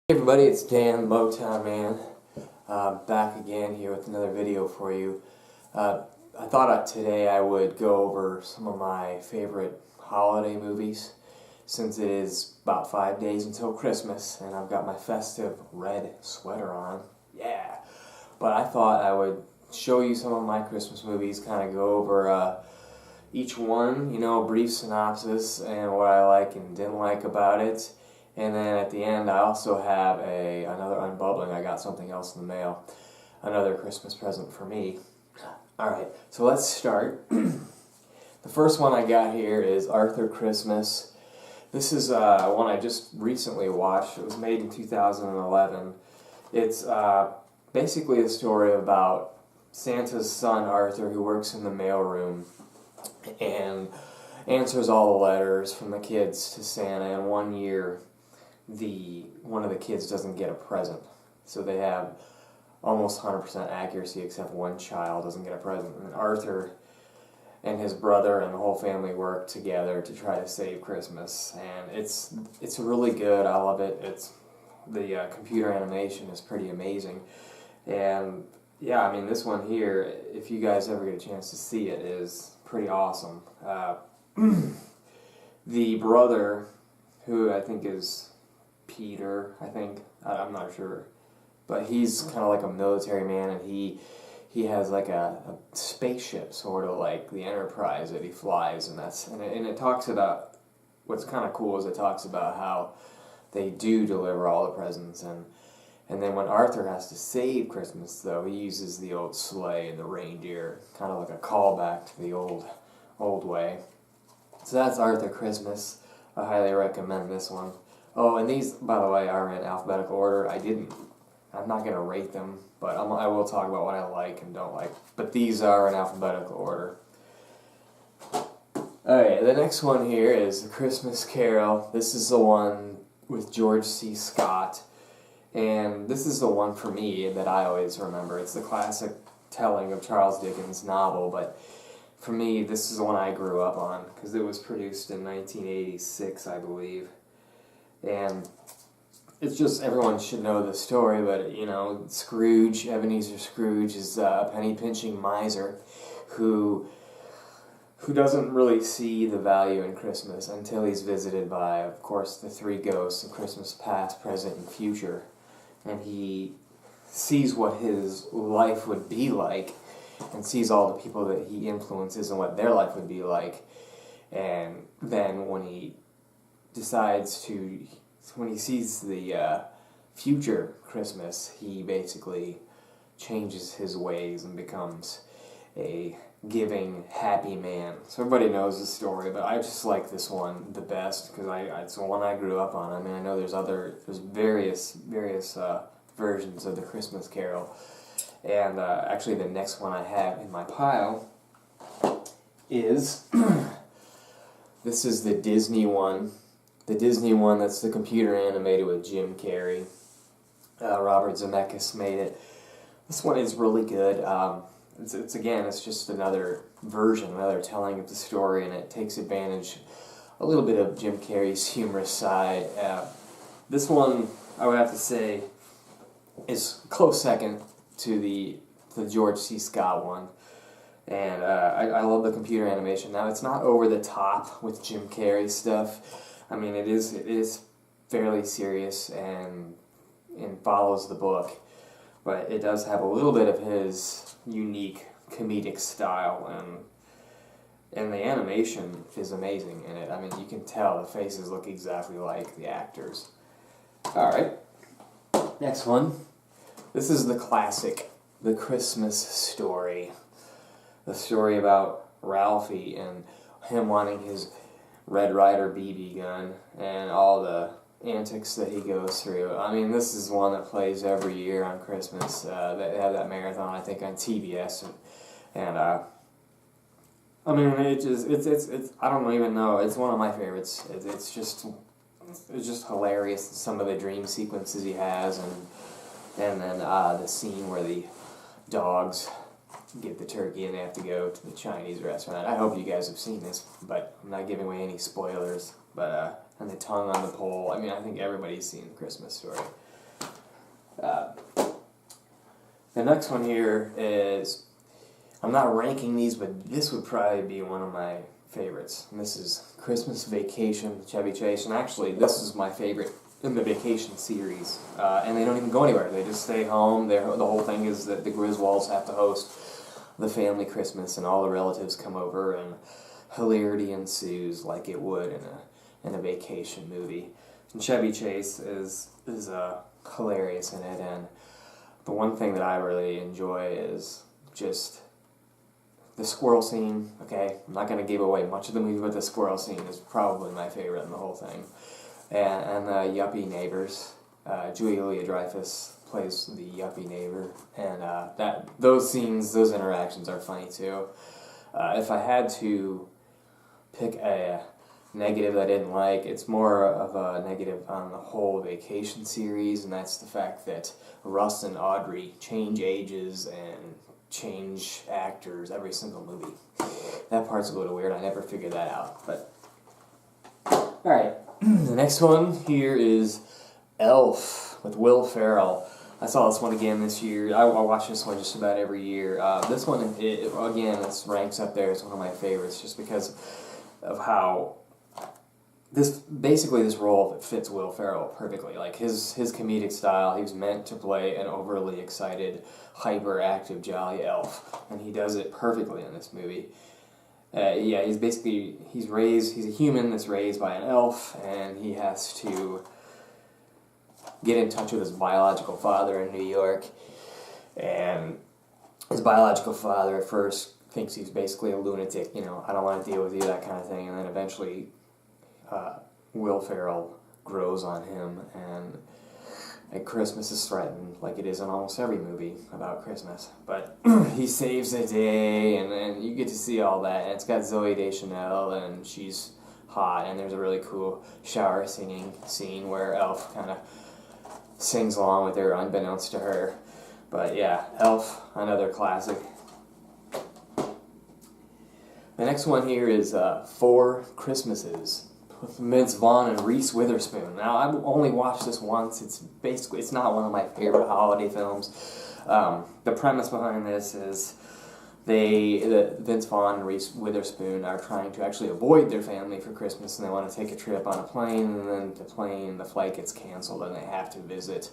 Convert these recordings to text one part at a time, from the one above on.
Hey everybody, it's Dan, Vlog2 man, back again here with another video for you. I thought today I would go over some of my favorite holiday movies, since it is about 5 days until Christmas, and I've got my festive red sweater on. Yeah! But I thought I would show you some of my Christmas movies, kind of go over each one, a brief synopsis, and what I like and didn't like about it. And then at the end, I also have another unbubbling. I got something else in the mail. Another Christmas present for me. Alright, so let's start. The first one I got here is Arthur Christmas. This is one I just recently watched. It was made in 2011. It's basically a story about Santa's son, Arthur, who works in the mailroom and answers all the letters from the kids to Santa. And one year, one of the kids doesn't get a present, so they have almost 100% accuracy, except one child doesn't get a present. And Arthur and his brother and the whole family work together to try to save Christmas, and it's really good. I love it. The computer animation is pretty amazing, and yeah, I mean, this one here, if you guys ever get a chance to see it, is pretty awesome. The brother, who I think is Peter, I'm not sure, but he's kind of like a military man, and he has like a spaceship, sort of like the Enterprise that he flies, and it talks about, what's kind of cool is it talks about how they do deliver all the presents, and then when Arthur has to save Christmas, though, he uses the old sleigh and the reindeer, kind of like a callback to the old way. So that's Arthur Christmas. I highly recommend this one. Oh, and these, by the way, are in alphabetical order. I'm not going to rate them, but I will talk about what I like and don't like. But these are in alphabetical order. Alright, the next one here is A Christmas Carol. This is the one with George C. Scott. And this is the one for me that I always remember. It's the classic telling of Charles Dickens' novel, but for me, this is the one I grew up on, because it was produced in 1986, I believe. And it's just, everyone should know the story, but, Scrooge, Ebenezer Scrooge, is a penny-pinching miser who doesn't really see the value in Christmas until he's visited by, of course, the three ghosts of Christmas past, present, and future. And he sees what his life would be like, and sees all the people that he influences and what their life would be like. And then when he sees the future Christmas, he basically changes his ways and becomes a giving, happy man. So everybody knows the story, but I just like this one the best because it's the one I grew up on. I mean, I know there's various versions of the Christmas Carol, and actually the next one I have in my pile is this is the Disney one. The Disney one that's the computer animated with Jim Carrey. Robert Zemeckis made it. This one is really good. It's just another version, another telling of the story, and it takes advantage a little bit of Jim Carrey's humorous side. This one, I would have to say, is close second to the George C. Scott one. And I love the computer animation. Now, it's not over the top with Jim Carrey stuff. I mean, it is fairly serious and follows the book, but it does have a little bit of his unique comedic style, and the animation is amazing in it. I mean, you can tell the faces look exactly like the actors. Alright, next one. This is the classic, The Christmas Story. The story about Ralphie and him wanting his Red Ryder BB gun and all the antics that he goes through. I mean, this is one that plays every year on Christmas. They have that marathon, I think, on TBS, and I mean, it's I don't even know. It's one of my favorites. It's just hilarious. Some of the dream sequences he has, and then the scene where the dogs get the turkey and they have to go to the Chinese restaurant. I hope you guys have seen this, but I'm not giving away any spoilers. But and the tongue on the pole. I mean, I think everybody's seen The Christmas Story. The next one here is, I'm not ranking these, but this would probably be one of my favorites. And this is Christmas Vacation with Chevy Chase. And actually, this is my favorite in the Vacation series. And they don't even go anywhere. They just stay home. The whole thing is that the Griswolds have to host the family Christmas, and all the relatives come over, and hilarity ensues like it would in a vacation movie. And Chevy Chase is hilarious in it, and the one thing that I really enjoy is just the squirrel scene. Okay, I'm not going to give away much of the movie, but the squirrel scene is probably my favorite in the whole thing. And the yuppie neighbors. Julia Louis-Dreyfus plays the yuppie neighbor, and those scenes, those interactions are funny too. If I had to pick a negative that I didn't like, it's more of a negative on the whole Vacation series, and that's the fact that Russ and Audrey change ages and change actors every single movie. That part's a little weird. I never figured that out. But alright, the next one here is Elf with Will Ferrell. I saw this one again this year. I watch this one just about every year. This one, again, this ranks up there as one of my favorites just because of how this role fits Will Ferrell perfectly. Like his comedic style, he was meant to play an overly excited, hyperactive, jolly elf, and he does it perfectly in this movie. He's a human that's raised by an elf, and he has to get in touch with his biological father in New York, and his biological father at first thinks he's basically a lunatic, I don't want to deal with you, that kind of thing, and then eventually Will Ferrell grows on him, and Christmas is threatened, like it is in almost every movie about Christmas. But he saves the day, and you get to see all that. And it's got Zooey Deschanel, and she's hot, and there's a really cool shower singing scene where Elf kind of sings along with her, unbeknownst to her. But yeah, Elf, another classic. The next one here is Four Christmases with Vince Vaughn and Reese Witherspoon. Now, I've only watched this once. It's not one of my favorite holiday films. The premise behind this is Vince Vaughn and Reese Witherspoon are trying to actually avoid their family for Christmas, and they want to take a trip on a plane, and then the flight gets canceled, and they have to visit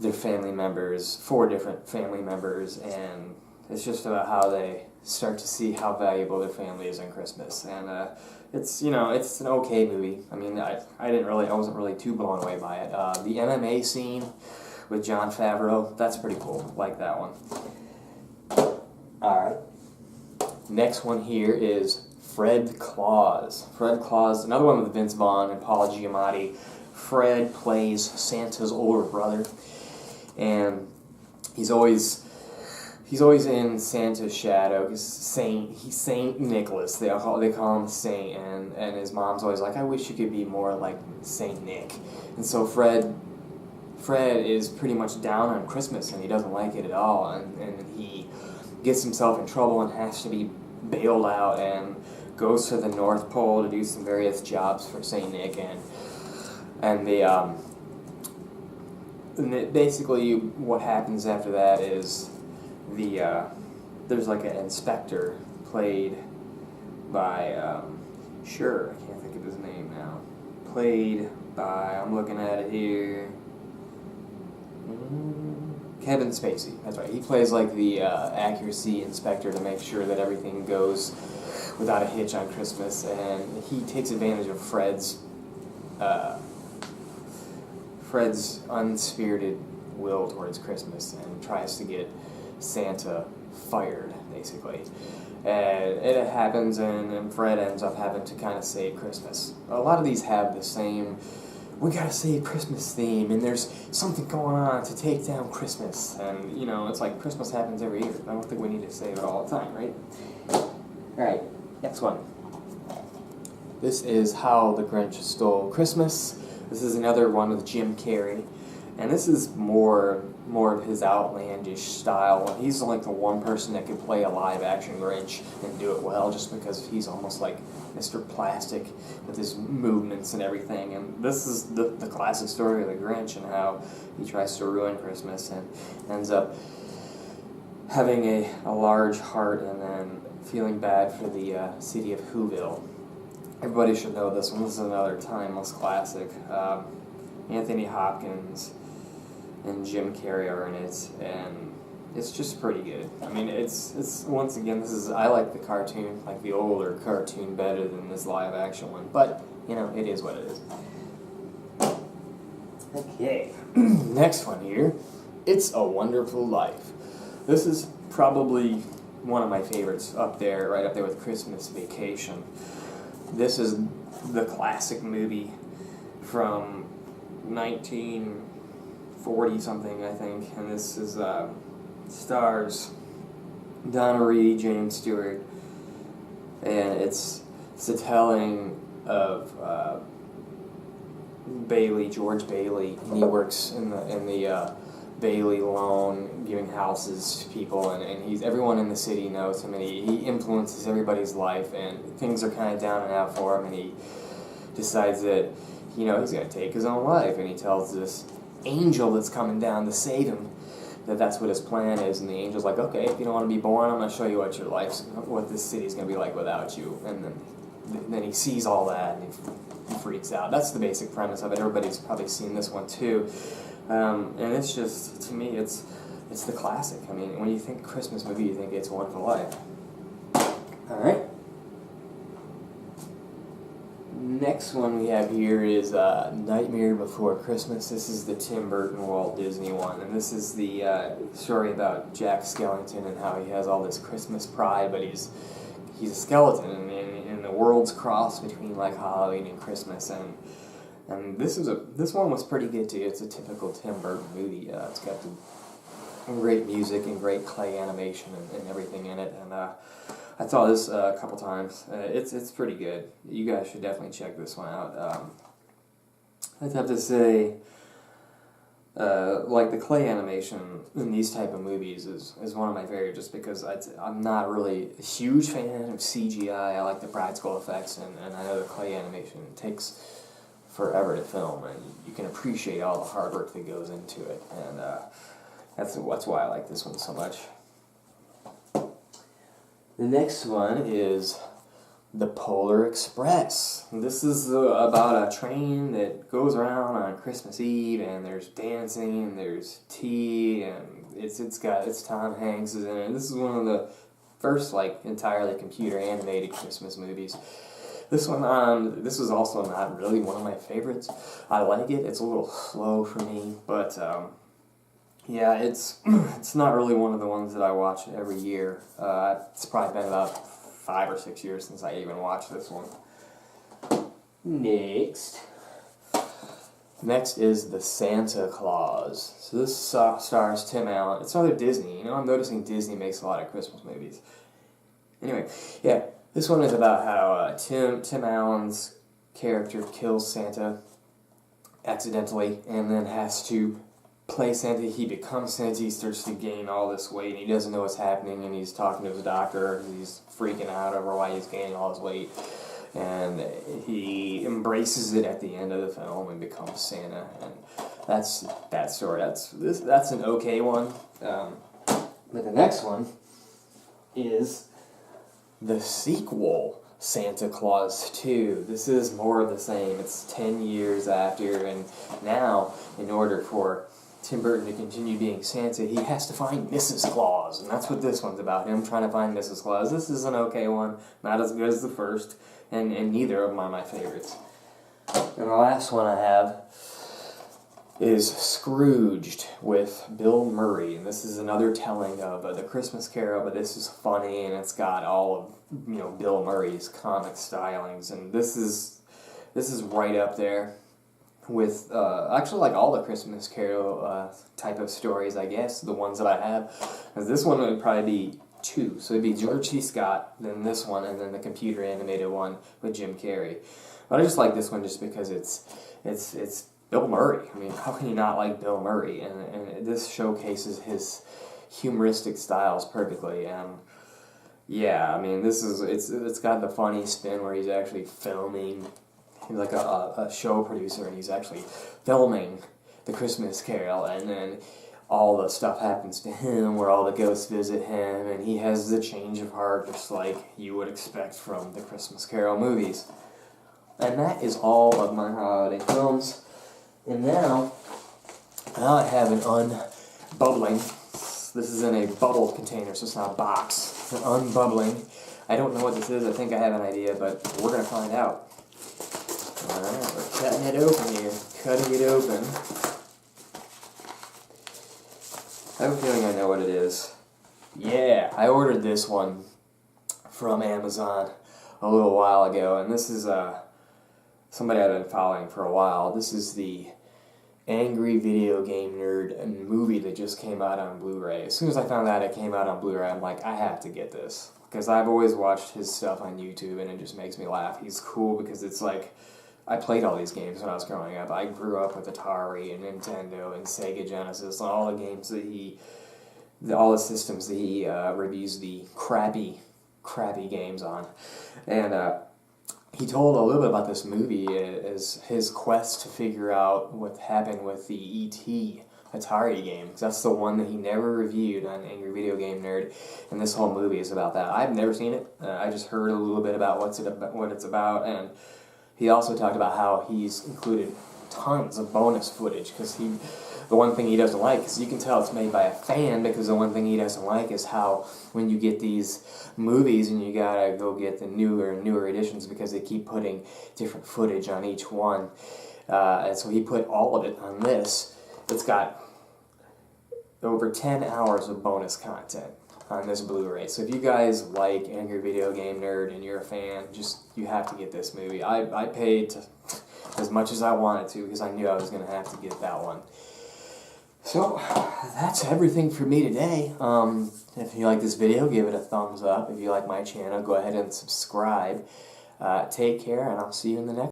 their family members, 4 different family members, and it's just about how they start to see how valuable their family is in Christmas. And it's an okay movie. I mean, I wasn't really too blown away by it. The MMA scene with Jon Favreau, that's pretty cool. Like that one. Alright. Next one here is Fred Claus. Fred Claus, another one with Vince Vaughn and Paul Giamatti. Fred plays Santa's older brother, and he's always in Santa's shadow. He's Saint Nicholas. They call him Saint, and his mom's always like, I wish you could be more like Saint Nick. And so Fred is pretty much down on Christmas, and he doesn't like it at all, and he gets himself in trouble and has to be bailed out and goes to the North Pole to do some various jobs for Saint Nick, and basically what happens after that is there's like an inspector played by I can't think of his name now. Played by, I'm looking at it here, Kevin Spacey. That's right. He plays like the accuracy inspector to make sure that everything goes without a hitch on Christmas, and he takes advantage of Fred's unspirited will towards Christmas and tries to get Santa fired, basically. And it happens, and Fred ends up having to kind of save Christmas. A lot of these have the same, we gotta save Christmas theme, and there's something going on to take down Christmas. And, it's like Christmas happens every year. I don't think we need to save it all the time, right? Alright, next one. This is How the Grinch Stole Christmas. This is another one with Jim Carrey. And this is more of his outlandish style. He's like the one person that could play a live-action Grinch and do it well, just because he's almost like Mr. Plastic with his movements and everything. And this is the classic story of the Grinch and how he tries to ruin Christmas and ends up having a large heart and then feeling bad for the city of Whoville. Everybody should know this one. This is another timeless classic. Anthony Hopkins and Jim Carrey are in it, and it's just pretty good. I mean, it's once again, I like the cartoon, like the older cartoon, better than this live action one, but you know, it is what it is. Okay, next one here, It's a Wonderful Life. This is probably one of my favorites up there, right up there with Christmas Vacation. This is the classic movie from 1940 something, I think, and this is stars Donna Reed, James Stewart, and it's a telling of George Bailey, and he works in the Bailey loan, giving houses to people, and everyone in the city knows him, and he influences everybody's life, and things are kind of down and out for him, and he decides that, you know, he's going to take his own life, and he tells this angel that's coming down to save him that that's what his plan is, and the angel's like, okay, if you don't want to be born, I'm going to show you what this city's going to be like without you, and then he sees all that, and he freaks out. That's the basic premise of it. Everybody's probably seen this one too. And it's just, to me, it's the classic. I mean, when you think Christmas movie, you think It's a Wonderful Life. Alright. Next one we have here is Nightmare Before Christmas. This is the Tim Burton Walt Disney one. And this is the story about Jack Skellington and how he has all this Christmas pride, but he's a skeleton, and the world's cross between like Halloween and Christmas. And this one was pretty good too. It's a typical Tim Burton movie. It's got the great music and great clay animation and everything in it. And I saw this a couple times. It's pretty good. You guys should definitely check this one out. I'd have to say, like the clay animation in these type of movies is one of my favorites, just because I'm not really a huge fan of CGI. I like the practical effects, and I know the clay animation takes forever to film, and you can appreciate all the hard work that goes into it, and that's why I like this one so much. The next one is The Polar Express. This is about a train that goes around on Christmas Eve, and there's dancing, and there's tea, and it's Tom Hanks is in it. This is one of the first like entirely computer animated Christmas movies. This one, this was also not really one of my favorites. I like it. It's a little slow for me, but yeah, it's not really one of the ones that I watch every year. It's probably been about 5 or 6 years since I even watched this one. Next is The Santa Claus. So this stars Tim Allen. It's another Disney. You know, I'm noticing Disney makes a lot of Christmas movies. Anyway, yeah. This one is about how Tim Allen's character kills Santa accidentally and then has to play Santa. He becomes Santa. He starts to gain all this weight, and he doesn't know what's happening, and he's talking to his doctor. He's freaking out over why he's gaining all his weight, and he embraces it at the end of the film and becomes Santa, and that's that story. That's an okay one. But the next one is the sequel, Santa Claus 2. This is more of the same. It's 10 years after, and now, in order for Tim Burton to continue being Santa, he has to find Mrs. Claus, and that's what this one's about, him trying to find Mrs. Claus. This is an okay one, not as good as the first, and neither of them are my favorites. And the last one I have is Scrooged with Bill Murray, and this is another telling of The Christmas Carol, but this is funny, and it's got all of Bill Murray's comic stylings, and this is right up there with actually like all the Christmas Carol type of stories, I guess, the ones that I have. Because this one would probably be 2, so it'd be George C. Scott, then this one, and then the computer animated one with Jim Carrey. But I just like this one just because it's Bill Murray. I mean, how can you not like Bill Murray? And this showcases his humoristic styles perfectly. And yeah, I mean, it's got the funny spin where he's actually filming. He's like a show producer, and he's actually filming the Christmas Carol, and then all the stuff happens to him where all the ghosts visit him, and he has the change of heart just like you would expect from the Christmas Carol movies. And that is all of my holiday films. And now I have an Unbubbling. This is in a bubble container, so it's not a box. It's an Unbubbling. I don't know what this is. I think I have an idea, but we're going to find out. Alright, we're cutting it open here. Cutting it open. I have a feeling I know what it is. Yeah, I ordered this one from Amazon a little while ago, and this is somebody I've been following for a while. This is the Angry Video Game Nerd movie that just came out on Blu-ray. As soon as I found out it came out on Blu-ray, I'm like, I have to get this. Because I've always watched his stuff on YouTube, and it just makes me laugh. He's cool because it's like, I played all these games when I was growing up. I grew up with Atari and Nintendo and Sega Genesis, all the games that all the systems that he reviews the crappy games on. And he told a little bit about this movie as his quest to figure out what happened with the E.T. Atari game. That's the one that he never reviewed on Angry Video Game Nerd, and this whole movie is about that. I've never seen it. I just heard a little bit about what it's about, and he also talked about how he's included tons of bonus footage, because the one thing he doesn't like is, you can tell it's made by a fan, because the one thing he doesn't like is how when you get these movies and you gotta go get the newer editions, because they keep putting different footage on each one. And so he put all of it on this. It's got over 10 hours of bonus content on this Blu-ray. So if you guys like Angry Video Game Nerd and you're a fan, you have to get this movie. I paid as much as I wanted to, because I knew I was going to have to get that one. So that's everything for me today. If you like this video, give it a thumbs up. If you like my channel, go ahead and subscribe. Take care, and I'll see you in the next